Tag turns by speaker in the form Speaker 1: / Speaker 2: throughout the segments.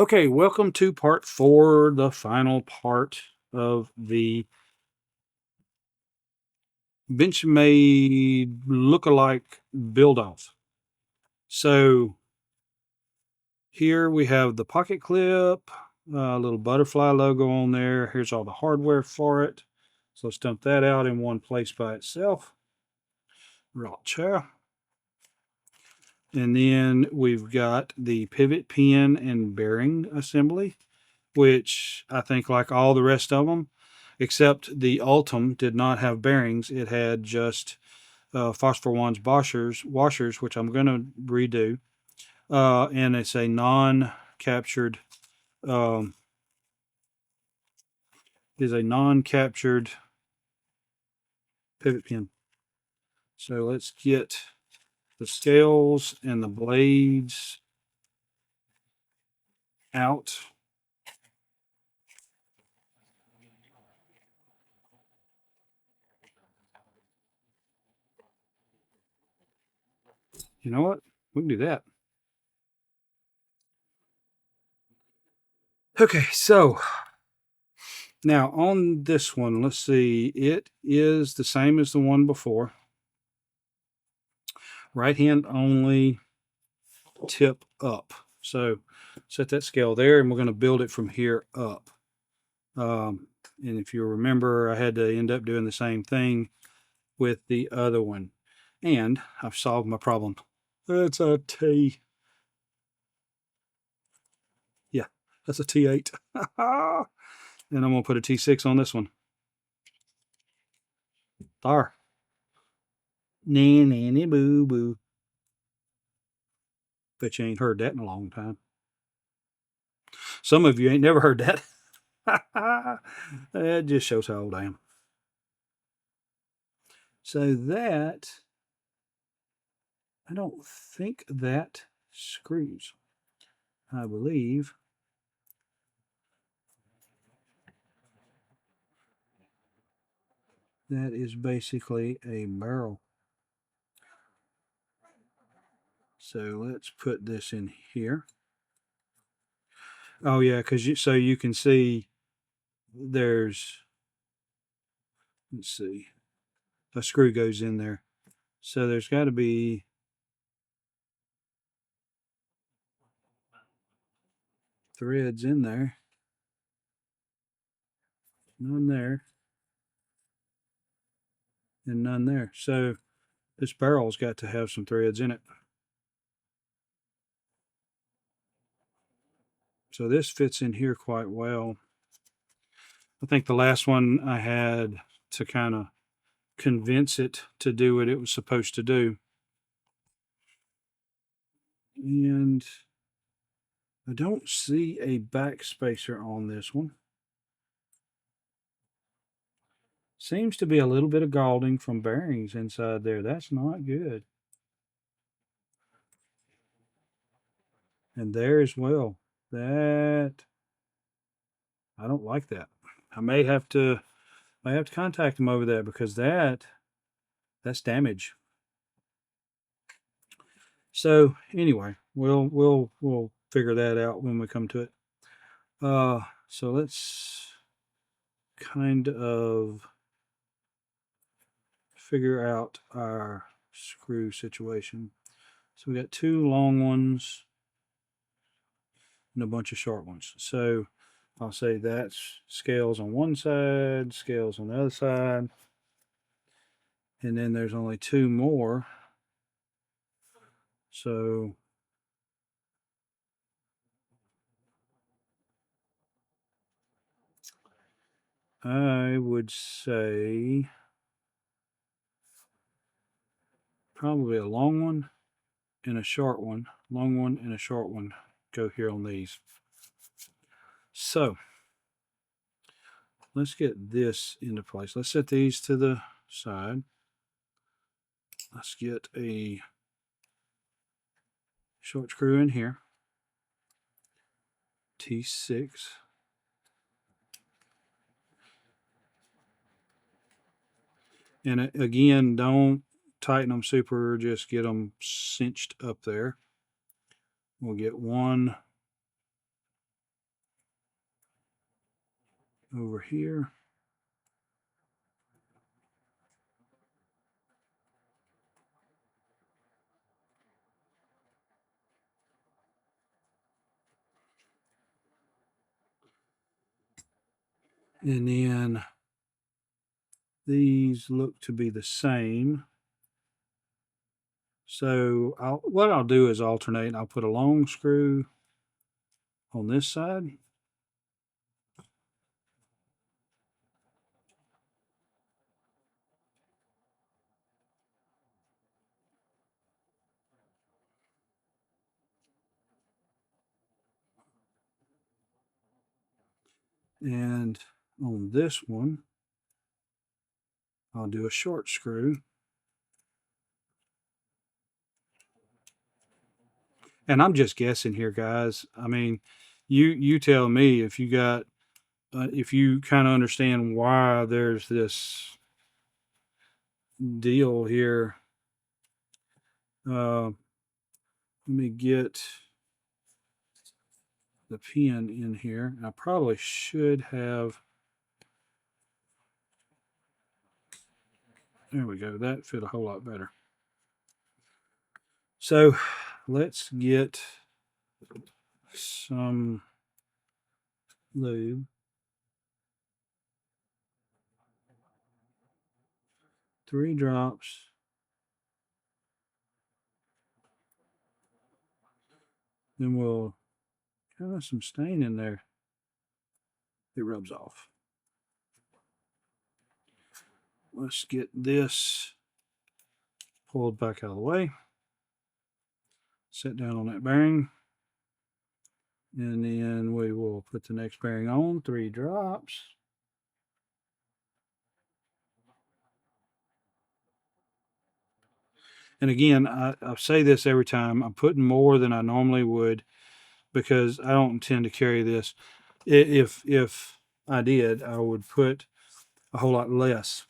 Speaker 1: Okay, welcome to part 4, the final part of the Benchmade look-alike build-off. So here we have the pocket clip, a little butterfly logo on there. Here's all the hardware for it. So let's dump that out in one place by itself. Raw chair. And then we've got the pivot pin and bearing assembly, which I think, like all the rest of them, except the Ultim did not have bearings. It had just Phosphor Wands washers, which I'm going to redo. And it's a non-captured pivot pin. So let's get the scales and the blades out. You know what? We can do that. Okay, so now on this one, let's see. It is the same as the one before. Right hand only, tip up. So set that scale there, and we're going to build it from here up. And if you remember, I had to end up doing the same thing with the other one. And I've solved my problem. That's a T. Yeah, that's a T8. And I'm going to put a T6 on this one. There. Nanny boo boo. Bet you ain't heard that in a long time. Some of you ain't never heard that. That just shows how old I am. So that, I don't think that screws. I believe that is basically a barrel. So let's put this in here. Oh yeah, because you can see there's, let's see, a screw goes in there. So there's got to be threads in there. None there. And none there. So this barrel's got to have some threads in it. So this fits in here quite well. I think the last one I had to kind of convince it to do what it was supposed to do. And I don't see a back spacer on this one. Seems to be a little bit of galding from bearings inside there. That's not good. And there as well. That, I don't like that. I may have to contact them over that, because that's damage. So anyway, we'll figure that out when we come to it. So let's kind of figure out our screw situation. So we got 2 long ones and a bunch of short ones. So I'll say that's scales on one side, scales on the other side. And then there's only 2 more. So I would say probably a long one and a short one. Long one and a short one go here on these. So let's get this into place. Let's set these to the side. Let's get a short screw in here. T6. And again, don't tighten them super, just get them cinched up there. We'll get one over here. And then these look to be the same. So what I'll do is alternate. I'll put a long screw on this side. And on this one, I'll do a short screw. And I'm just guessing here, guys. I mean, you tell me if you got if you kind of understand why there's this deal here. Let me get the pin in here. I probably should have. There we go. That fit a whole lot better. So let's get some lube. 3 drops. Then we'll kind of some stain in there. It rubs off. Let's get this pulled back out of the way. Set down on that bearing. And then we will put the next bearing on, 3 drops. And again, I say this every time, I'm putting more than I normally would because I don't intend to carry this. If I did, I would put a whole lot less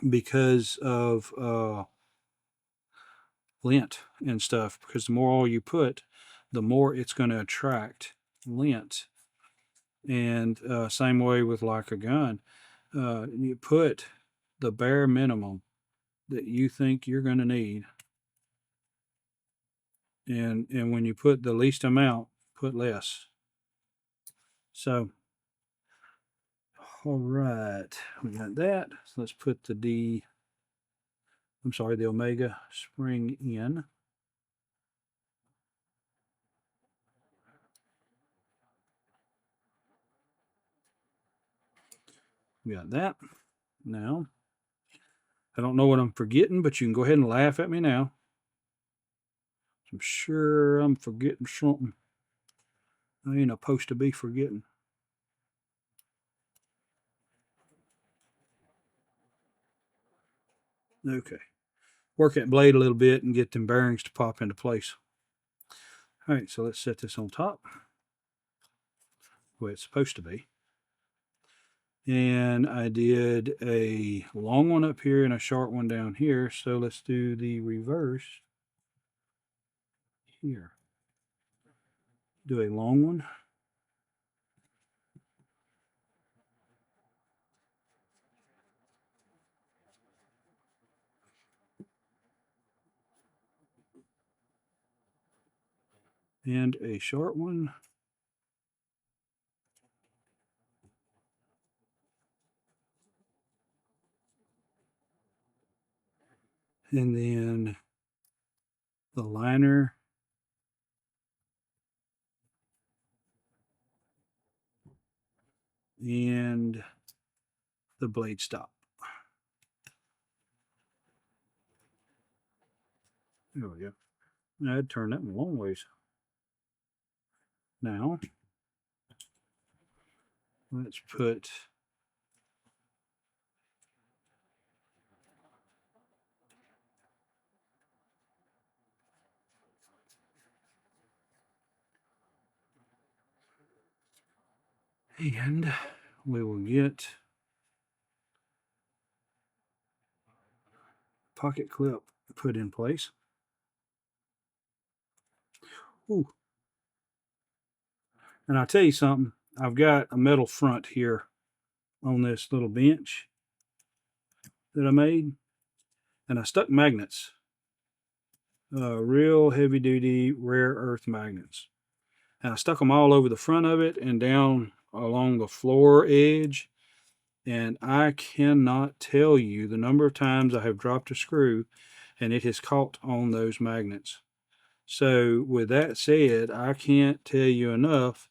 Speaker 1: because of lint and stuff. Because the more oil you put, the more it's going to attract lint. And same way with like a gun. You put the bare minimum that you think you're going to need. And when you put the least amount, put less. So, all right, we got that. So let's put the Omega spring in. We got that. Now, I don't know what I'm forgetting, but you can go ahead and laugh at me now. I'm sure I'm forgetting something I ain't supposed to be forgetting. Okay. Work that blade a little bit and get them bearings to pop into place. All right, so let's set this on top the way it's supposed to be. And I did a long one up here and a short one down here. So let's do the reverse here. Do a long one. And a short one. And then the liner. And the blade stop. There we go. I'd turn that one a long ways. Now, let's put and we will get pocket clip put in place. Ooh. And I'll tell you something, I've got a metal front here on this little bench that I made, and I stuck magnets, real heavy duty rare earth magnets. And I stuck them all over the front of it and down along the floor edge. And I cannot tell you the number of times I have dropped a screw and it has caught on those magnets. So with that said, I can't tell you enough.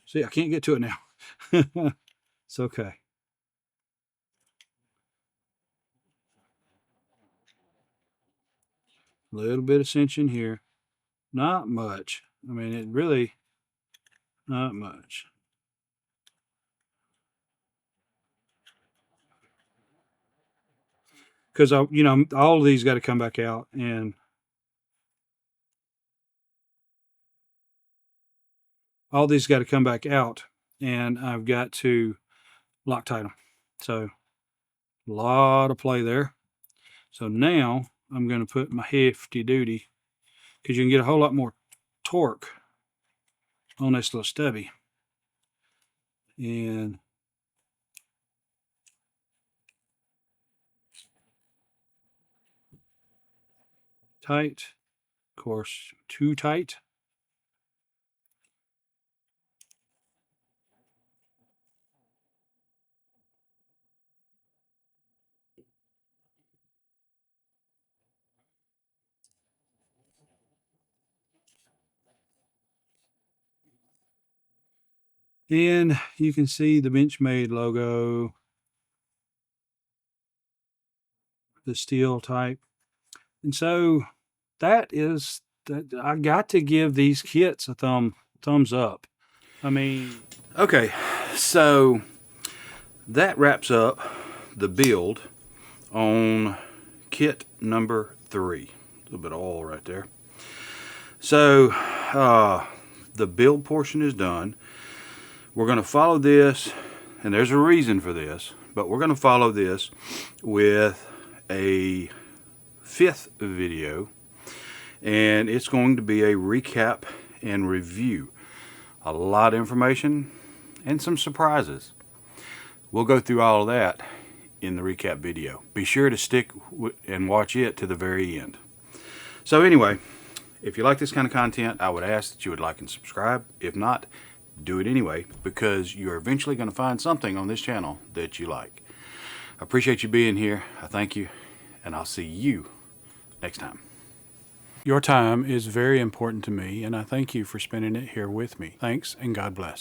Speaker 1: See, I can't get to it now. It's okay. A little bit of cinching here. Not much. I mean, it really, not much. Because all of these got to come back out, and all these got to come back out, and I've got to Loctite them. So a lot of play there. So now I'm going to put my hefty duty, because you can get a whole lot more torque on this little stubby. And tight, of course, too tight. And you can see the Benchmade logo, the steel type. And so that is that. I got to give these kits a thumbs up. I mean, okay, so that wraps up the build on kit number 3. A little bit of oil right there. So the build portion is done. We're going to follow this, and there's a reason for this, but we're going to follow this with a 5th video, and it's going to be a recap and review. A lot of information and some surprises. We'll go through all of that in the recap video. Be sure to stick and watch it to the very end. So anyway, if you like this kind of content, I would ask that you would like and subscribe. If not, do it anyway, because you're eventually going to find something on this channel that you like. I appreciate you being here. I thank you, and I'll see you next time. Your time is very important to me, and I thank you for spending it here with me. Thanks, and God bless.